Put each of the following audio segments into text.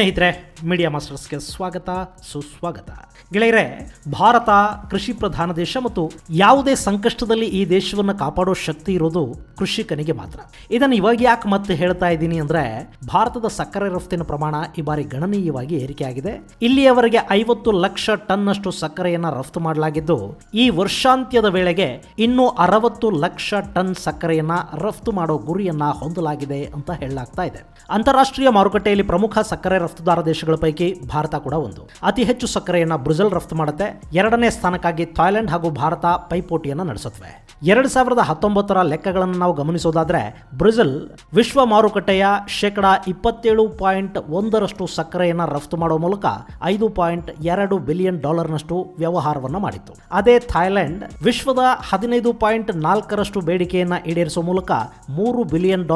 ಸ್ನೇಹಿತರೆ, ಮೀಡಿಯಾ ಮಾಸ್ಟರ್ಸ್ಗೆ ಸ್ವಾಗತ ಸುಸ್ವಾಗತ. ಗೆಳೆಯರೆ, ಭಾರತ ಕೃಷಿ ಪ್ರಧಾನ ದೇಶ ಮತ್ತು ಯಾವುದೇ ಸಂಕಷ್ಟದಲ್ಲಿ ಈ ದೇಶವನ್ನು ಕಾಪಾಡೋ ಶಕ್ತಿ ಇರೋದು ಕೃಷಿಕನಿಗೆ ಮಾತ್ರ. ಇದನ್ನು ಇವಾಗ ಯಾಕೆ ಮತ್ತೆ ಹೇಳ್ತಾ ಇದ್ದೀನಿ ಅಂದರೆ, ಭಾರತದ ಸಕ್ಕರೆ ರಫ್ತಿನ ಪ್ರಮಾಣ ಈ ಬಾರಿ ಗಣನೀಯವಾಗಿ ಏರಿಕೆಯಾಗಿದೆ. ಇಲ್ಲಿಯವರೆಗೆ 50 ಲಕ್ಷ ಟನ್ನಷ್ಟು ಸಕ್ಕರೆಯನ್ನು ರಫ್ತು ಮಾಡಲಾಗಿದ್ದು, ಈ ವರ್ಷಾಂತ್ಯದ ವೇಳೆಗೆ ಇನ್ನೂ 60 ಲಕ್ಷ ಟನ್ ಸಕ್ಕರೆಯನ್ನ ರಫ್ತು ಮಾಡೋ ಗುರಿಯನ್ನ ಹೊಂದಲಾಗಿದೆ ಅಂತ ಹೇಳಲಾಗ್ತಾ ಇದೆ. ಅಂತಾರಾಷ್ಟ್ರೀಯ ಮಾರುಕಟ್ಟೆಯಲ್ಲಿ ಪ್ರಮುಖ ಸಕ್ಕರೆ ರಫ್ತುದಾರ ದೇಶಗಳ ಪೈಕಿ ಭಾರತ ಕೂಡ ಒಂದು. ಅತಿ ಹೆಚ್ಚು ಸಕ್ಕರೆಯನ್ನ ಬ್ರೆಜಿಲ್ ರಫ್ತು ಮಾಡುತ್ತೆ. 2ನೇ ಸ್ಥಾನಕ್ಕಾಗಿ ಥಾಯ್ಲೆಂಡ್ ಹಾಗೂ ಭಾರತ ಪೈಪೋಟಿಯನ್ನು ನಡೆಸುತ್ತವೆ. 2019ರ ಲೆಕ್ಕಗಳನ್ನು ನಾವು ಗಮನಿಸೋದಾದ್ರೆ, ಬ್ರೆಜಿಲ್ ವಿಶ್ವ ಮಾರುಕಟ್ಟೆಯ 27.1% ಸಕ್ಕರೆಯನ್ನು ರಫ್ತು ಮಾಡುವ ಮೂಲಕ $5.2 ಬಿಲಿಯನ್ ವ್ಯವಹಾರವನ್ನು ಮಾಡಿತ್ತು. ಅದೇ ಥಾಯ್ಲೆಂಡ್ ವಿಶ್ವದ 15.4% ಬೇಡಿಕೆಯನ್ನು ಈಡೇರಿಸುವ ಮೂಲಕ $3 ಬಿಲಿಯನ್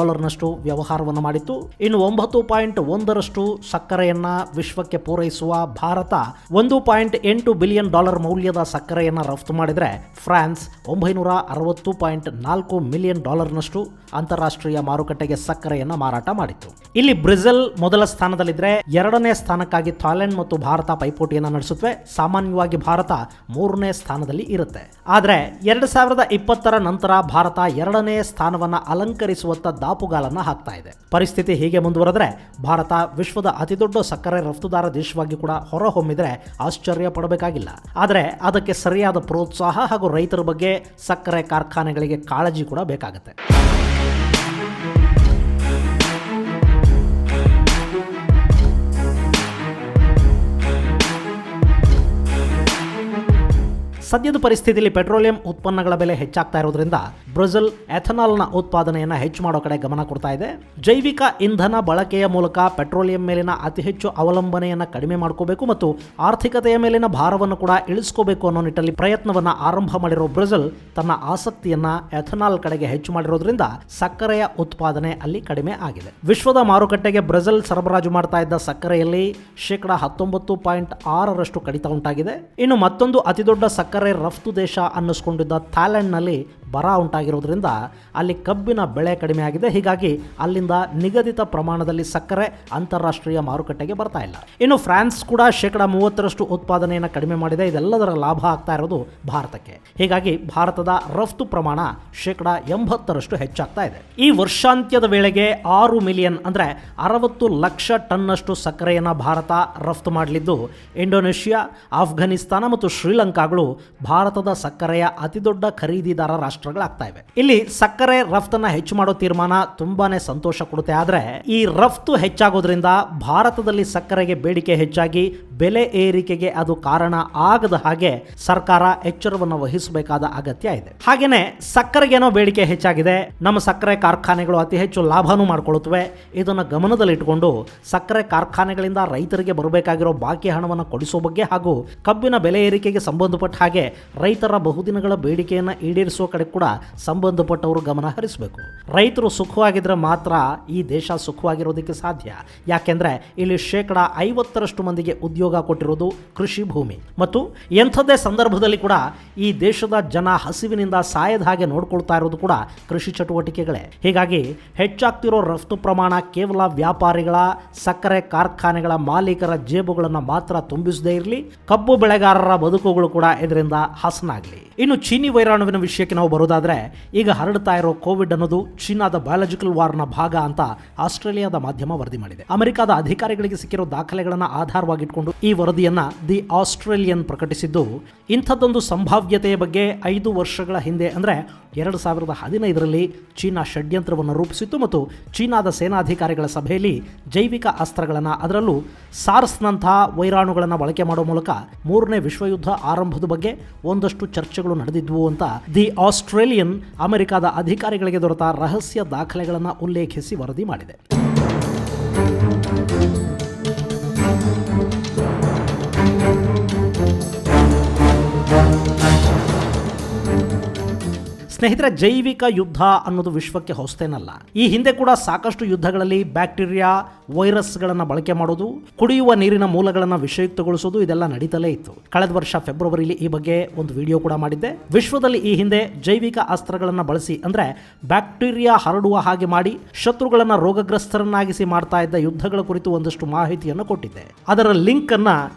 ವ್ಯವಹಾರವನ್ನು ಮಾಡಿತ್ತು. ಇನ್ನು 9.1% ಸಕ್ಕರೆಯನ್ನ ವಿಶ್ವಕ್ಕೆ ಪೂರೈಸುವ ಭಾರತ $1.8 ಬಿಲಿಯನ್ ಮೌಲ್ಯದ ಸಕ್ಕರೆಯನ್ನ ರಫ್ತು ಮಾಡಿದರೆ, ಫ್ರಾನ್ಸ್ $960.4 ಮಿಲಿಯನ್ ಅಂತಾರಾಷ್ಟ್ರೀಯ ಮಾರುಕಟ್ಟೆಗೆ ಸಕ್ಕರೆಯನ್ನ ಮಾರಾಟ ಮಾಡಿತ್ತು. ಇಲ್ಲಿ ಬ್ರೆಜಿಲ್ ಮೊದಲ ಸ್ಥಾನದಲ್ಲಿದ್ದರೆ, 2ನೇ ಸ್ಥಾನಕ್ಕಾಗಿ ಥಾಯ್ಲೆಂಡ್ ಮತ್ತು ಭಾರತ ಪೈಪೋಟಿಯನ್ನು ನಡೆಸುತ್ತವೆ. ಸಾಮಾನ್ಯವಾಗಿ ಭಾರತ 3ನೇ ಸ್ಥಾನದಲ್ಲಿ ಇರುತ್ತೆ. ಆದರೆ 2020ರ ನಂತರ ಭಾರತ 2ನೇ ಸ್ಥಾನವನ್ನ ಅಲಂಕರಿಸುವತ್ತ ದಾಪುಗಾಲನ್ನ ಹಾಕ್ತಾ ಇದೆ. ಪರಿಸ್ಥಿತಿ ಹೀಗೆ ಮುಂದುವರೆದರೆ ಭಾರತ ವಿಶ್ವದ ಅತಿದೊಡ್ಡ ಸಕ್ಕರೆ ರಫ್ತುದಾರ ದೇಶವಾಗಿ ಕೂಡ ಹೊರಹೊಮ್ಮಿದ್ರೆ ಆಶ್ಚರ್ಯ ಪಡಬೇಕಾಗಿಲ್ಲ. ಆದರೆ ಅದಕ್ಕೆ ಸರಿಯಾದ ಪ್ರೋತ್ಸಾಹ ಹಾಗೂ ರೈತರ ಬಗ್ಗೆ ಸಕ್ಕರೆ ಕಾರ್ಖಾನೆಗಳಿಗೆ ಕಾಳಜಿ ಕೂಡ ಬೇಕಾಗುತ್ತೆ. ಸದ್ಯದ ಪರಿಸ್ಥಿತಿಯಲ್ಲಿ ಪೆಟ್ರೋಲಿಯಂ ಉತ್ಪನ್ನಗಳ ಬೆಲೆ ಹೆಚ್ಚಾಗ್ತಾ ಇರೋದ್ರಿಂದ ಬ್ರೆಜಿಲ್ ಎಥನಾಲ್ನ ಉತ್ಪಾದನೆಯನ್ನು ಹೆಚ್ಚು ಮಾಡೋ ಕಡೆ ಗಮನ ಕೊಡ್ತಾ ಇದೆ. ಜೈವಿಕ ಇಂಧನ ಬಳಕೆಯ ಮೂಲಕ ಪೆಟ್ರೋಲಿಯಂ ಮೇಲಿನ ಅತಿ ಹೆಚ್ಚು ಅವಲಂಬನೆಯನ್ನು ಕಡಿಮೆ ಮಾಡ್ಕೋಬೇಕು ಮತ್ತು ಆರ್ಥಿಕತೆಯ ಮೇಲಿನ ಭಾರವನ್ನು ಕೂಡ ಇಳಿಸ್ಕೋಬೇಕು ಅನ್ನೋ ನಿಟ್ಟಲ್ಲಿ ಪ್ರಯತ್ನವನ್ನು ಆರಂಭ ಮಾಡಿರೋ ಬ್ರೆಜಿಲ್ ತನ್ನ ಆಸಕ್ತಿಯನ್ನ ಎಥನಾಲ್ ಕಡೆಗೆ ಹೆಚ್ಚು ಮಾಡಿರೋದ್ರಿಂದ ಸಕ್ಕರೆಯ ಉತ್ಪಾದನೆ ಅಲ್ಲಿ ಕಡಿಮೆ ಆಗಿದೆ. ವಿಶ್ವದ ಮಾರುಕಟ್ಟೆಗೆ ಬ್ರೆಜಿಲ್ ಸರಬರಾಜು ಮಾಡ್ತಾ ಇದ್ದ ಸಕ್ಕರೆಯಲ್ಲಿ 19.6% ಕಡಿತ ಉಂಟಾಗಿದೆ. ಇನ್ನು ಮತ್ತೊಂದು ಅತಿದೊಡ್ಡ ಸಕ್ಕರೆ ರಫ್ತು ದೇಶ ಅನ್ನಿಸ್ಕೊಂಡಿದ್ದ ಥಾಯ್ಲೆಂಡ್ನಲ್ಲಿ ಬರ ಉಂಟಾಗಿರೋದ್ರಿಂದ ಅಲ್ಲಿ ಕಬ್ಬಿನ ಬೆಳೆ ಕಡಿಮೆ ಆಗಿದೆ. ಹೀಗಾಗಿ ಅಲ್ಲಿಂದ ನಿಗದಿತ ಪ್ರಮಾಣದಲ್ಲಿ ಸಕ್ಕರೆ ಅಂತಾರಾಷ್ಟ್ರೀಯ ಮಾರುಕಟ್ಟೆಗೆ ಬರ್ತಾ ಇಲ್ಲ. ಇನ್ನು ಫ್ರಾನ್ಸ್ ಕೂಡ 30% ಉತ್ಪಾದನೆಯನ್ನು ಕಡಿಮೆ ಮಾಡಿದೆ. ಇದೆಲ್ಲದರ ಲಾಭ ಆಗ್ತಾ ಇರೋದು ಭಾರತಕ್ಕೆ. ಹೀಗಾಗಿ ಭಾರತದ ರಫ್ತು ಪ್ರಮಾಣ 80% ಹೆಚ್ಚಾಗ್ತಾ ಇದೆ. ಈ ವರ್ಷಾಂತ್ಯದ ವೇಳೆಗೆ 6 ಮಿಲಿಯನ್ ಅಂದ್ರೆ 60 ಲಕ್ಷ ಟನ್ನಷ್ಟು ಸಕ್ಕರೆಯನ್ನು ಭಾರತ ರಫ್ತು ಮಾಡಲಿದ್ದು, ಇಂಡೋನೇಷ್ಯಾ, ಆಫ್ಘನಿಸ್ತಾನ ಮತ್ತು ಶ್ರೀಲಂಕಾಗಳು ಭಾರತದ ಸಕ್ಕರೆಯ ಅತಿದೊಡ್ಡ ಖರೀದಿದಾರ ರಾಷ್ಟ್ರಗಳಾಗ್ತಾ ಇವೆ. ಇಲ್ಲಿ ಸಕ್ಕರೆ ರಫ್ತನ್ನ ಹೆಚ್ಚು ಮಾಡೋ ತೀರ್ಮಾನ ತುಂಬಾನೇ ಸಂತೋಷ ಕೊಡುತ್ತೆ. ಆದ್ರೆ ಈ ರಫ್ತು ಹೆಚ್ಚಾಗೋದ್ರಿಂದ ಭಾರತದಲ್ಲಿ ಸಕ್ಕರೆಗೆ ಬೇಡಿಕೆ ಹೆಚ್ಚಾಗಿ ಬೆಲೆ ಏರಿಕೆಗೆ ಅದು ಕಾರಣ ಆಗದ ಹಾಗೆ ಸರ್ಕಾರ ಎಚ್ಚರವನ್ನು ವಹಿಸಬೇಕಾದ ಅಗತ್ಯ ಇದೆ. ಹಾಗೇನೆ ಸಕ್ಕರೆಗೇನೋ ಬೇಡಿಕೆ ಹೆಚ್ಚಾಗಿದೆ, ನಮ್ಮ ಸಕ್ಕರೆ ಕಾರ್ಖಾನೆಗಳು ಅತಿ ಹೆಚ್ಚು ಲಾಭನೂ ಮಾಡ್ಕೊಳ್ಳುತ್ತವೆ. ಇದನ್ನು ಗಮನದಲ್ಲಿಟ್ಟುಕೊಂಡು ಸಕ್ಕರೆ ಕಾರ್ಖಾನೆಗಳಿಂದ ರೈತರಿಗೆ ಬರಬೇಕಾಗಿರೋ ಬಾಕಿ ಹಣವನ್ನು ಕೊಡಿಸೋ ಬಗ್ಗೆ ಹಾಗೂ ಕಬ್ಬಿನ ಬೆಲೆ ಏರಿಕೆಗೆ ಸಂಬಂಧಪಟ್ಟ ಹಾಗೆ ರೈತರ ಬಹುದಿನಗಳ ಬೇಡಿಕೆಯನ್ನು ಈಡೇರಿಸುವ ಕಡೆ ಕೂಡ ಸಂಬಂಧಪಟ್ಟವರು ಗಮನ ಹರಿಸಬೇಕು. ರೈತರು ಸುಖವಾಗಿದ್ರೆ ಮಾತ್ರ ಈ ದೇಶ ಸುಖವಾಗಿರೋದಕ್ಕೆ ಸಾಧ್ಯ. ಯಾಕೆಂದ್ರೆ ಇಲ್ಲಿ 50% ಮಂದಿಗೆ ಉದ್ಯೋಗ ಕೊಟ್ಟಿರೋದು ಕೃಷಿ ಭೂಮಿ. ಮತ್ತು ಎಂಥದ್ದೇ ಸಂದರ್ಭದಲ್ಲಿ ಕೂಡ ಈ ದೇಶದ ಜನ ಹಸಿವಿನಿಂದ ಸಾಯದ ಹಾಗೆ ನೋಡ್ಕೊಳ್ತಾ ಇರೋದು ಕೂಡ ಕೃಷಿ ಚಟುವಟಿಕೆಗಳೇ. ಹೀಗಾಗಿ ಹೆಚ್ಚಾಗ್ತಿರೋ ರಫ್ತು ಪ್ರಮಾಣ ಕೇವಲ ವ್ಯಾಪಾರಿಗಳ, ಸಕ್ಕರೆ ಕಾರ್ಖಾನೆಗಳ ಮಾಲೀಕರ ಜೇಬುಗಳನ್ನು ಮಾತ್ರ ತುಂಬಿಸದೇ ಇರಲಿ, ಕಬ್ಬು ಬೆಳೆಗಾರರ ಬದುಕುಗಳು ಕೂಡ ಇದರಿಂದ ಹಸನಾಗಲಿ. ಇನ್ನು ಚೀನಿ ವೈರಾಣುವಿನ ವಿಷಯಕ್ಕೆ ನಾವು ಬರೋದಾದ್ರೆ, ಈಗ ಹರಡ್ತಾ ಇರೋ ಕೋವಿಡ್ ಅನ್ನೋದು ಚೀನಾದ ಬಯಾಲಜಿಕಲ್ ವಾರ್ನ ಭಾಗ ಅಂತ ಆಸ್ಟ್ರೇಲಿಯಾದ ಮಾಧ್ಯಮ ವರದಿ ಮಾಡಿದೆ. ಅಮೆರಿಕದ ಅಧಿಕಾರಿಗಳಿಗೆ ಸಿಕ್ಕಿರೋ ದಾಖಲೆಗಳನ್ನು ಆಧಾರವಾಗಿಟ್ಕೊಂಡು ಈ ವರದಿಯನ್ನ ದಿ ಆಸ್ಟ್ರೇಲಿಯನ್ ಪ್ರಕಟಿಸಿದ್ದು, ಇಂಥದ್ದೊಂದು ಸಂಭಾವ್ಯತೆಯ ಬಗ್ಗೆ 5 ವರ್ಷಗಳ ಹಿಂದೆ ಅಂದ್ರೆ 2015ರಲ್ಲಿ ಚೀನಾ ಷಡ್ಯಂತ್ರವನ್ನು ರೂಪಿಸಿತ್ತು ಮತ್ತು ಚೀನಾದ ಸೇನಾಧಿಕಾರಿಗಳ ಸಭೆಯಲ್ಲಿ ಜೈವಿಕ ಅಸ್ತ್ರಗಳನ್ನು, ಅದರಲ್ಲೂ ಸಾರ್ಸ್ನಂತಹ ವೈರಾಣುಗಳನ್ನು ಬಳಕೆ ಮಾಡುವ ಮೂಲಕ 3ನೇ ವಿಶ್ವಯುದ್ಧ ಆರಂಭದ ಬಗ್ಗೆ ಒಂದಷ್ಟು ಚರ್ಚೆಗಳು ನಡೆದಿದ್ವು ಅಂತ ದಿ ಆಸ್ಟ್ರೇಲಿಯನ್ ಅಮೆರಿಕದ ಅಧಿಕಾರಿಗಳಿಗೆ ದೊರೆತ ರಹಸ್ಯ ದಾಖಲೆಗಳನ್ನು ಉಲ್ಲೇಖಿಸಿ ವರದಿ ಮಾಡಿದೆ. ಸ್ನೇಹಿತರೆ, ಜೈವಿಕ ಯುದ್ಧ ಅನ್ನೋದು ವಿಶ್ವಕ್ಕೆ ಹೊಸತೇನಲ್ಲ. ಈ ಹಿಂದೆ ಕೂಡ ಸಾಕಷ್ಟು ಯುದ್ಧಗಳಲ್ಲಿ ಬ್ಯಾಕ್ಟೀರಿಯಾ, ವೈರಸ್ಗಳನ್ನು ಬಳಕೆ ಮಾಡೋದು, ಕುಡಿಯುವ ನೀರಿನ ಮೂಲಗಳನ್ನು ವಿಷಯುಕ್ತಗೊಳಿಸೋದು ಇದೆಲ್ಲ ನಡೀತಲೇ ಇತ್ತು. ಕಳೆದ ವರ್ಷ ಫೆಬ್ರವರಿಲಿ ಈ ಬಗ್ಗೆ ಒಂದು ವಿಡಿಯೋ ಕೂಡ ಮಾಡಿದ್ದೆ. ವಿಶ್ವದಲ್ಲಿ ಈ ಹಿಂದೆ ಜೈವಿಕ ಅಸ್ತ್ರಗಳನ್ನು ಬಳಸಿ ಅಂದ್ರೆ ಬ್ಯಾಕ್ಟೀರಿಯಾ ಹರಡುವ ಹಾಗೆ ಮಾಡಿ ಶತ್ರುಗಳನ್ನು ರೋಗಗ್ರಸ್ತರನ್ನಾಗಿಸಿ ಮಾಡ್ತಾ ಇದ್ದ ಯುದ್ಧಗಳ ಕುರಿತು ಒಂದಷ್ಟು ಮಾಹಿತಿಯನ್ನು ಕೊಟ್ಟಿದ್ದೆ. ಅದರ ಲಿಂಕ್ ಅನ್ನ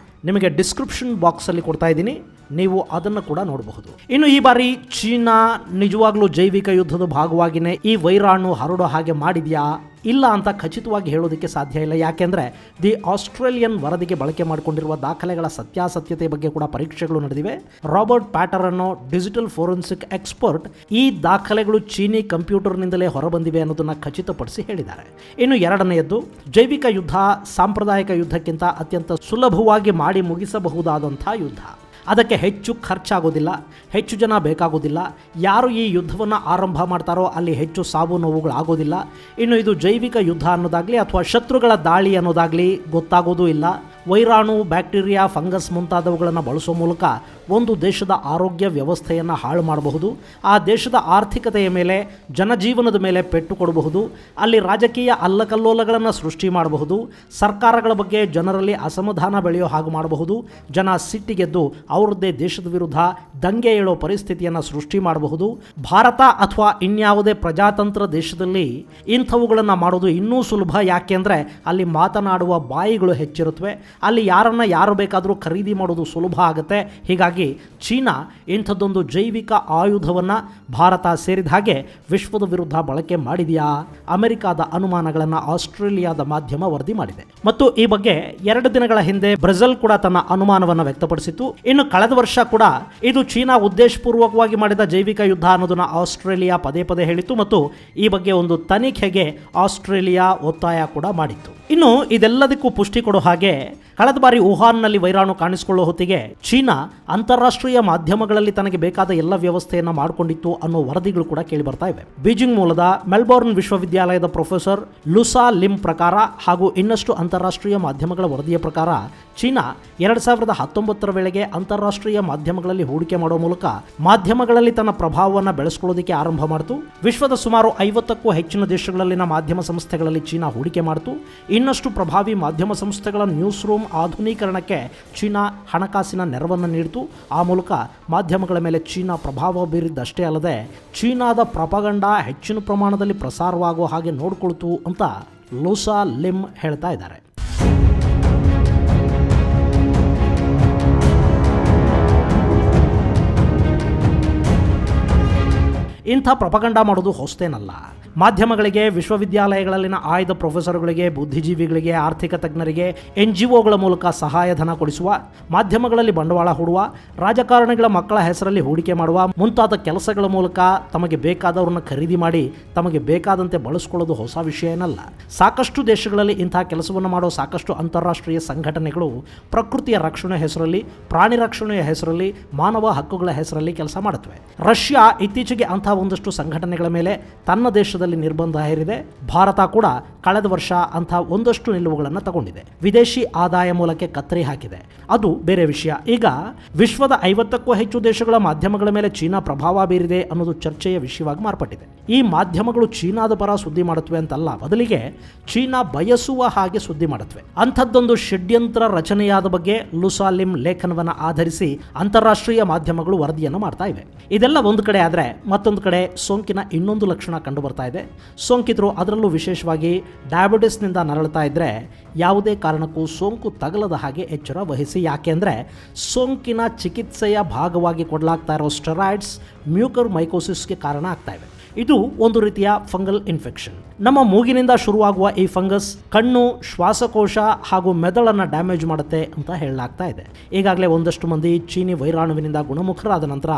ನಿಮಗೆ ಡಿಸ್ಕ್ರಿಪ್ಷನ್ ಬಾಕ್ಸ್ ಅಲ್ಲಿ ಕೊಡ್ತಾ ಇದ್ದೀನಿ, ನೀವು ಅದನ್ನು ಕೂಡ ನೋಡಬಹುದು. ಇನ್ನು ಈ ಬಾರಿ ಚೀನಾ ನಿಜವಾಗ್ಲೂ ಜೈವಿಕ ಯುದ್ಧದ ಭಾಗವಾಗಿನೇ ಈ ವೈರಾಣು ಹರಡೋ ಹಾಗೆ ಮಾಡಿದ್ಯಾ ಇಲ್ಲ ಅಂತ ಖಚಿತವಾಗಿ ಹೇಳೋದಕ್ಕೆ ಸಾಧ್ಯ ಇಲ್ಲ. ಯಾಕೆಂದ್ರೆ ದಿ ಆಸ್ಟ್ರೇಲಿಯನ್ ವರದಿಗೆ ಬಳಕೆ ಮಾಡಿಕೊಂಡಿರುವ ದಾಖಲೆಗಳ ಸತ್ಯಾಸತ್ಯತೆ ಬಗ್ಗೆ ಕೂಡ ಪರೀಕ್ಷೆಗಳು ನಡೆದಿವೆ. ರಾಬರ್ಟ್ ಪ್ಯಾಟರ್ ಅನ್ನೋ ಡಿಜಿಟಲ್ ಫೋರೆನ್ಸಿಕ್ ಎಕ್ಸ್ಪರ್ಟ್ ಈ ದಾಖಲೆಗಳು ಚೀನಿ ಕಂಪ್ಯೂಟರ್ನಿಂದಲೇ ಹೊರಬಂದಿವೆ ಅನ್ನೋದನ್ನ ಖಚಿತಪಡಿಸಿ ಹೇಳಿದ್ದಾರೆ. ಇನ್ನು ಎರಡನೆಯದ್ದು, ಜೈವಿಕ ಯುದ್ಧ ಸಾಂಪ್ರದಾಯಿಕ ಯುದ್ಧಕ್ಕಿಂತ ಅತ್ಯಂತ ಸುಲಭವಾಗಿ ಮಾಡಿ ಮುಗಿಸಬಹುದಾದಂಥ ಯುದ್ಧ. ಅದಕ್ಕೆ ಹೆಚ್ಚು ಖರ್ಚಾಗೋದಿಲ್ಲ, ಹೆಚ್ಚು ಜನ ಬೇಕಾಗೋದಿಲ್ಲ. ಯಾರು ಈ ಯುದ್ಧವನ್ನು ಆರಂಭ ಮಾಡ್ತಾರೋ ಅಲ್ಲಿ ಹೆಚ್ಚು ಸಾವು ನೋವುಗಳಾಗೋದಿಲ್ಲ. ಇನ್ನು ಇದು ಜೈವಿಕ ಯುದ್ಧ ಅನ್ನೋದಾಗಲಿ ಅಥವಾ ಶತ್ರುಗಳ ದಾಳಿ ಅನ್ನೋದಾಗಲಿ ಗೊತ್ತಾಗೋದೂ ಇಲ್ಲ. ವೈರಾಣು, ಬ್ಯಾಕ್ಟೀರಿಯಾ, ಫಂಗಸ್ ಮುಂತಾದವುಗಳನ್ನು ಬಳಸೋ ಮೂಲಕ ಒಂದು ದೇಶದ ಆರೋಗ್ಯ ವ್ಯವಸ್ಥೆಯನ್ನು ಹಾಳು ಮಾಡಬಹುದು. ಆ ದೇಶದ ಆರ್ಥಿಕತೆಯ ಮೇಲೆ, ಜನಜೀವನದ ಮೇಲೆ ಪೆಟ್ಟು ಕೊಡಬಹುದು. ಅಲ್ಲಿ ರಾಜಕೀಯ ಅಲ್ಲಕಲ್ಲೋಲಗಳನ್ನು ಸೃಷ್ಟಿ ಮಾಡಬಹುದು. ಸರ್ಕಾರಗಳ ಬಗ್ಗೆ ಜನರಲ್ಲಿ ಅಸಮಾಧಾನ ಬೆಳೆಯೋ ಹಾಗೆ ಮಾಡಬಹುದು. ಜನ ಸಿಟ್ಟಿಗೆದ್ದು ಅವರದ್ದೇ ದೇಶದ ವಿರುದ್ಧ ದಂಗೆ ಏಳೋ ಪರಿಸ್ಥಿತಿಯನ್ನು ಸೃಷ್ಟಿ ಮಾಡಬಹುದು. ಭಾರತ ಅಥವಾ ಇನ್ಯಾವುದೇ ಪ್ರಜಾತಂತ್ರ ದೇಶದಲ್ಲಿ ಇಂಥವುಗಳನ್ನು ಮಾಡೋದು ಇನ್ನೂ ಸುಲಭ. ಯಾಕೆಂದರೆ ಅಲ್ಲಿ ಮಾತನಾಡುವ ಬಾಯಿಗಳು ಹೆಚ್ಚಿರುತ್ತವೆ. ಅಲ್ಲಿ ಯಾರು ಬೇಕಾದರೂ ಖರೀದಿ ಮಾಡೋದು ಸುಲಭ ಆಗುತ್ತೆ. ಹೀಗಾಗಿ ಚೀನಾ ಇಂಥದ್ದೊಂದು ಜೈವಿಕ ಆಯುಧವನ್ನು ಭಾರತ ಸೇರಿದ ಹಾಗೆ ವಿಶ್ವದ ವಿರುದ್ಧ ಬಳಕೆ ಮಾಡಿದೆಯಾ? ಅಮೆರಿಕಾದ ಅನುಮಾನಗಳನ್ನು ಆಸ್ಟ್ರೇಲಿಯಾದ ಮಾಧ್ಯಮ ವರದಿ ಮಾಡಿದೆ. ಮತ್ತು ಈ ಬಗ್ಗೆ 2 ದಿನಗಳ ಹಿಂದೆ ಬ್ರೆಜಿಲ್ ಕೂಡ ತನ್ನ ಅನುಮಾನವನ್ನು ವ್ಯಕ್ತಪಡಿಸಿತ್ತು. ಇನ್ನು ಕಳೆದ ವರ್ಷ ಕೂಡ ಇದು ಚೀನಾ ಉದ್ದೇಶಪೂರ್ವಕವಾಗಿ ಮಾಡಿದ ಜೈವಿಕ ಯುದ್ಧ ಅನ್ನೋದನ್ನ ಆಸ್ಟ್ರೇಲಿಯಾ ಪದೇ ಪದೇ ಹೇಳಿತ್ತು ಮತ್ತು ಈ ಬಗ್ಗೆ ಒಂದು ತನಿಖೆಗೆ ಆಸ್ಟ್ರೇಲಿಯಾ ಒತ್ತಾಯ ಕೂಡ ಮಾಡಿತ್ತು. ಇನ್ನು ಇದೆಲ್ಲದಕ್ಕೂ ಪುಷ್ಟಿ ಕೊಡೋ ಹಾಗೆ ಕಳೆದ ಬಾರಿ ವುಹಾನ್ನಲ್ಲಿ ವೈರಾಣು ಕಾಣಿಸಿಕೊಳ್ಳೋ ಹೊತ್ತಿಗೆ ಚೀನಾ ಅಂತಾರಾಷ್ಟ್ರೀಯ ಮಾಧ್ಯಮಗಳಲ್ಲಿ ತನಗೆ ಬೇಕಾದ ಎಲ್ಲ ವ್ಯವಸ್ಥೆಯನ್ನು ಮಾಡಿಕೊಂಡಿತ್ತು ಅನ್ನೋ ವರದಿಗಳು ಕೂಡ ಕೇಳಿ ಬರ್ತಾ ಇವೆ. ಬೀಜಿಂಗ್ ಮೂಲದ ಮೆಲ್ಬೋರ್ನ್ ವಿಶ್ವವಿದ್ಯಾಲಯದ ಪ್ರೊಫೆಸರ್ ಲುಸಾ ಲಿಮ್ ಪ್ರಕಾರ ಹಾಗೂ ಇನ್ನಷ್ಟು ಅಂತಾರಾಷ್ಟ್ರೀಯ ಮಾಧ್ಯಮಗಳ ವರದಿಯ ಪ್ರಕಾರ ಚೀನಾ 2019 ವೇಳೆಗೆ ಅಂತಾರಾಷ್ಟ್ರೀಯ ಮಾಧ್ಯಮಗಳಲ್ಲಿ ಹೂಡಿಕೆ ಮಾಡೋ ಮೂಲಕ ಮಾಧ್ಯಮಗಳಲ್ಲಿ ತನ್ನ ಪ್ರಭಾವವನ್ನು ಬೆಳೆಸಿಕೊಳ್ಳೋದಕ್ಕೆ ಆರಂಭ ಮಾಡಿತು. ವಿಶ್ವದ ಸುಮಾರು 50ಕ್ಕೂ ಹೆಚ್ಚಿನ ದೇಶಗಳಲ್ಲಿನ ಮಾಧ್ಯಮ ಸಂಸ್ಥೆಗಳಲ್ಲಿ ಚೀನಾ ಹೂಡಿಕೆ ಮಾಡಿತು. ಇನ್ನಷ್ಟು ಪ್ರಭಾವಿ ಮಾಧ್ಯಮ ಸಂಸ್ಥೆಗಳ ನ್ಯೂಸ್ ರೂಮ್ ಆಧುನೀಕರಣಕ್ಕೆ ಚೀನಾ ಹಣಕಾಸಿನ ನೆರವನ್ನು ನೀಡಿತು. ಆ ಮೂಲಕ ಮಾಧ್ಯಮಗಳ ಮೇಲೆ ಚೀನಾ ಪ್ರಭಾವ ಬೀರಿದ್ದಷ್ಟೇ ಅಲ್ಲದೆ ಚೀನಾದ ಪ್ರಪಗಂಡ ಹೆಚ್ಚಿನ ಪ್ರಮಾಣದಲ್ಲಿ ಪ್ರಸಾರವಾಗುವ ಹಾಗೆ ನೋಡಿಕೊಳ್ತು ಅಂತ ಲೂಸಾ ಲಿಮ್ ಹೇಳ್ತಾ ಇದ್ದಾರೆ. ಇಂಥ ಪ್ರಪಗಂಡ ಮಾಡೋದು ಹೊಸತೇನಲ್ಲ. ಮಾಧ್ಯಮಗಳಿಗೆ, ವಿಶ್ವವಿದ್ಯಾಲಯಗಳಲ್ಲಿನ ಆಯ್ದ ಪ್ರೊಫೆಸರ್ಗಳಿಗೆ, ಬುದ್ಧಿಜೀವಿಗಳಿಗೆ, ಆರ್ಥಿಕ ತಜ್ಞರಿಗೆ NGOಗಳ ಮೂಲಕ ಸಹಾಯಧನ ಕೊಡಿಸುವ, ಮಾಧ್ಯಮಗಳಲ್ಲಿ ಬಂಡವಾಳ ಹೂಡುವ, ರಾಜಕಾರಣಿಗಳ ಮಕ್ಕಳ ಹೆಸರಲ್ಲಿ ಹೂಡಿಕೆ ಮಾಡುವ ಮುಂತಾದ ಕೆಲಸಗಳ ಮೂಲಕ ತಮಗೆ ಬೇಕಾದವ್ರನ್ನ ಖರೀದಿ ಮಾಡಿ ತಮಗೆ ಬೇಕಾದಂತೆ ಬಳಸಿಕೊಳ್ಳೋದು ಹೊಸ ವಿಷಯ ಏನಲ್ಲ. ಸಾಕಷ್ಟು ದೇಶಗಳಲ್ಲಿ ಇಂಥ ಕೆಲಸವನ್ನು ಮಾಡೋ ಸಾಕಷ್ಟು ಅಂತಾರಾಷ್ಟ್ರೀಯ ಸಂಘಟನೆಗಳು ಪ್ರಕೃತಿಯ ರಕ್ಷಣೆ ಹೆಸರಲ್ಲಿ, ಪ್ರಾಣಿ ರಕ್ಷಣೆಯ ಹೆಸರಲ್ಲಿ, ಮಾನವ ಹಕ್ಕುಗಳ ಹೆಸರಲ್ಲಿ ಕೆಲಸ ಮಾಡುತ್ತವೆ. ರಷ್ಯಾ ಇತ್ತೀಚೆಗೆ ಅಂಥ ಒಂದಷ್ಟು ಸಂಘಟನೆಗಳ ಮೇಲೆ ತನ್ನ ದೇಶದಲ್ಲಿ ನಿರ್ಬಂಧ ಹೇರಿದೆ. ಭಾರತ ಕೂಡ ಕಳೆದ ವರ್ಷ ಅಂಥ ಒಂದಷ್ಟು ನಿಲುವುಗಳನ್ನು ತಗೊಂಡಿದೆ. ವಿದೇಶಿ ಆದಾಯ ಮೂಲಕ್ಕೆ ಕತ್ತರಿ ಹಾಕಿದೆ. ಅದು ಬೇರೆ ವಿಷಯ. ಈಗ ವಿಶ್ವದ 50ಕ್ಕೂ ಹೆಚ್ಚು ದೇಶಗಳ ಮಾಧ್ಯಮಗಳ ಮೇಲೆ ಚೀನಾ ಪ್ರಭಾವ ಬೀರಿದೆ ಅನ್ನೋದು ಚರ್ಚೆಯ ವಿಷಯವಾಗಿ ಮಾರ್ಪಟ್ಟಿದೆ. ಈ ಮಾಧ್ಯಮಗಳು ಚೀನಾದ ಪರ ಸುದ್ದಿ ಮಾಡುತ್ತವೆ ಅಂತಲ್ಲ, ಬದಲಿಗೆ ಚೀನಾ ಬಯಸುವ ಹಾಗೆ ಸುದ್ದಿ ಮಾಡುತ್ತವೆ. ಅಂಥದ್ದೊಂದು ಷಡ್ಯಂತ್ರ ರಚನೆಯಾದ ಬಗ್ಗೆ ಲುಸಾಲಿಮ್ ಲೇಖನವನ್ನು ಆಧರಿಸಿ ಅಂತಾರಾಷ್ಟ್ರೀಯ ಮಾಧ್ಯಮಗಳು ವರದಿಯನ್ನು ಮಾಡ್ತಾ ಇವೆ. ಇದೆಲ್ಲ ಒಂದು ಕಡೆ ಆದರೆ ಮತ್ತೊಂದು ಕಡೆ ಸೋಂಕಿನ ಇನ್ನೊಂದು ಲಕ್ಷಣ ಕಂಡು ಬರ್ತಾ ಇದೆ. ಸೋಂಕಿತರು, ಅದರಲ್ಲೂ ವಿಶೇಷವಾಗಿ ಡಯಾಬಿಟಿಸ್ನಿಂದ ನರಳುತ್ತಾ ಇದ್ದರೆ ಯಾವುದೇ ಕಾರಣಕ್ಕೂ ಸೋಂಕು ತಗಲದ ಹಾಗೆ ಎಚ್ಚರ ವಹಿಸಿ. ಯಾಕೆಂದರೆ ಸೋಂಕಿನ ಚಿಕಿತ್ಸೆಯ ಭಾಗವಾಗಿ ಕೊಡಲಾಗ್ತಾ ಇರೋ ಸ್ಟೆರಾಯ್ಡ್ಸ್ ಮ್ಯೂಕರ್ ಮೈಕೋಸಿಸ್ಗೆ ಕಾರಣ ಆಗ್ತಾ ಇವೆ. ಇದು ಒಂದು ರೀತಿಯ ಫಂಗಲ್ ಇನ್ಫೆಕ್ಷನ್. ನಮ್ಮ ಮೂಗಿನಿಂದ ಶುರುವಾಗುವ ಈ ಫಂಗಸ್ ಕಣ್ಣು, ಶ್ವಾಸಕೋಶ ಹಾಗೂ ಮೆದುಳನ್ನು ಡ್ಯಾಮೇಜ್ ಮಾಡುತ್ತೆ ಅಂತ ಹೇಳಲಾಗ್ತಾ ಇದೆ. ಈಗಾಗಲೇ ಒಂದಷ್ಟು ಮಂದಿ ಚೀನಿ ವೈರಾಣುವಿನಿಂದ ಗುಣಮುಖರಾದ ನಂತರ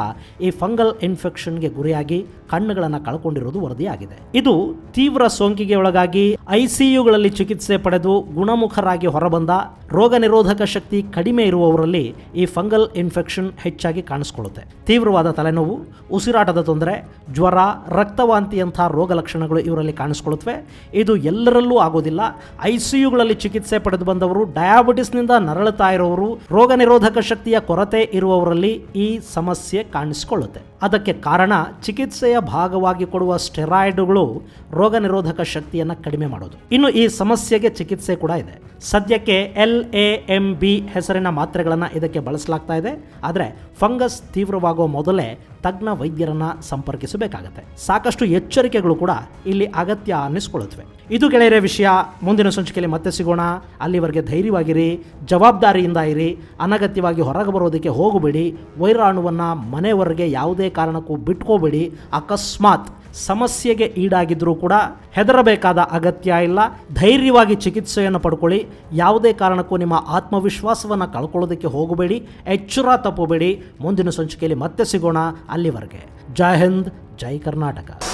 ಈ ಫಂಗಲ್ ಇನ್ಫೆಕ್ಷನ್ಗೆ ಗುರಿಯಾಗಿ ಕಣ್ಣುಗಳನ್ನು ಕಳ್ಕೊಂಡಿರೋದು ವರದಿಯಾಗಿದೆ. ಇದು ತೀವ್ರ ಸೋಂಕಿಗೆ ಒಳಗಾಗಿ ICUಗಳಲ್ಲಿ ಚಿಕಿತ್ಸೆ ಪಡೆದು ಗುಣಮುಖರಾಗಿ ಹೊರಬಂದ ರೋಗ ನಿರೋಧಕ ಶಕ್ತಿ ಕಡಿಮೆ ಇರುವವರಲ್ಲಿ ಈ ಫಂಗಲ್ ಇನ್ಫೆಕ್ಷನ್ ಹೆಚ್ಚಾಗಿ ಕಾಣಿಸ್ಕೊಳ್ಳುತ್ತೆ. ತೀವ್ರವಾದ ತಲೆನೋವು, ಉಸಿರಾಟದ ತೊಂದರೆ, ಜ್ವರ, ರಕ್ತವಾಂತಿಯಂಥ ರೋಗ ಲಕ್ಷಣಗಳು ಇವರಲ್ಲಿ ಕಾಣಿಸ್ಕೊಳ್ಳುತ್ತವೆ. ಇದು ಎಲ್ಲರಲ್ಲೂ ಆಗೋದಿಲ್ಲ. ICUಗಳಲ್ಲಿ ಚಿಕಿತ್ಸೆ ಪಡೆದು ಬಂದವರು, ಡಯಾಬಿಟಿಸ್ನಿಂದ ನರಳುತ್ತಾ ಇರೋರು, ರೋಗ ನಿರೋಧಕ ಶಕ್ತಿಯ ಕೊರತೆ ಇರುವವರಲ್ಲಿ ಈ ಸಮಸ್ಯೆ ಕಾಣಿಸಿಕೊಳ್ಳುತ್ತೆ. ಅದಕ್ಕೆ ಕಾರಣ ಚಿಕಿತ್ಸೆಯ ಭಾಗವಾಗಿ ಕೊಡುವ ಸ್ಟೆರಾಯ್ಡುಗಳು ರೋಗ ನಿರೋಧಕ ಶಕ್ತಿಯನ್ನು ಕಡಿಮೆ ಮಾಡೋದು. ಇನ್ನು ಈ ಸಮಸ್ಯೆಗೆ ಚಿಕಿತ್ಸೆ ಕೂಡ ಇದೆ. ಸದ್ಯಕ್ಕೆ LAMB ಹೆಸರಿನ ಮಾತ್ರೆಗಳನ್ನು ಇದಕ್ಕೆ ಬಳಸಲಾಗ್ತಾ ಇದೆ. ಆದರೆ ಫಂಗಸ್ ತೀವ್ರವಾಗುವ ಮೊದಲೇ ತಜ್ಞ ವೈದ್ಯರನ್ನು ಸಂಪರ್ಕಿಸಬೇಕಾಗತ್ತೆ. ಸಾಕಷ್ಟು ಎಚ್ಚರಿಕೆಗಳು ಕೂಡ ಇಲ್ಲಿ ಅಗತ್ಯ ಅನ್ನಿಸ್ಕೊಳ್ಳುತ್ತವೆ. ಇದು ಗೆಳೆಯರ ವಿಷಯ. ಮುಂದಿನ ಸಂಚಿಕೆಯಲ್ಲಿ ಮತ್ತೆ ಸಿಗೋಣ. ಅಲ್ಲಿವರೆಗೆ ಧೈರ್ಯವಾಗಿರಿ, ಜವಾಬ್ದಾರಿಯಿಂದ ಇರಿ, ಅನಗತ್ಯವಾಗಿ ಹೊರಗೆ ಬರೋದಕ್ಕೆ ಹೋಗಬೇಡಿ, ವೈರಾಣುವನ್ನು ಮನೆಯವರೆಗೆ ಯಾವುದೇ ಕಾರಣಕ್ಕೂ ಬಿಟ್ಕೋಬೇಡಿ. ಅಕಸ್ಮಾತ್ ಸಮಸ್ಯೆಗೆ ಈಡಾಗಿದ್ದರೂ ಕೂಡ ಹೆದರಬೇಕಾದ ಅಗತ್ಯ ಇಲ್ಲ. ಧೈರ್ಯವಾಗಿ ಚಿಕಿತ್ಸೆಯನ್ನು ಪಡ್ಕೊಳ್ಳಿ. ಯಾವುದೇ ಕಾರಣಕ್ಕೂ ನಿಮ್ಮ ಆತ್ಮವಿಶ್ವಾಸವನ್ನು ಕಳ್ಕೊಳ್ಳೋದಕ್ಕೆ ಹೋಗಬೇಡಿ, ಎಚ್ಚರ ತಪ್ಪಬೇಡಿ. ಮುಂದಿನ ಸಂಚಿಕೆಯಲ್ಲಿ ಮತ್ತೆ ಸಿಗೋಣ. ಅಲ್ಲಿವರೆಗೆ ಜೈ ಹಿಂದ್, ಜೈ ಕರ್ನಾಟಕ.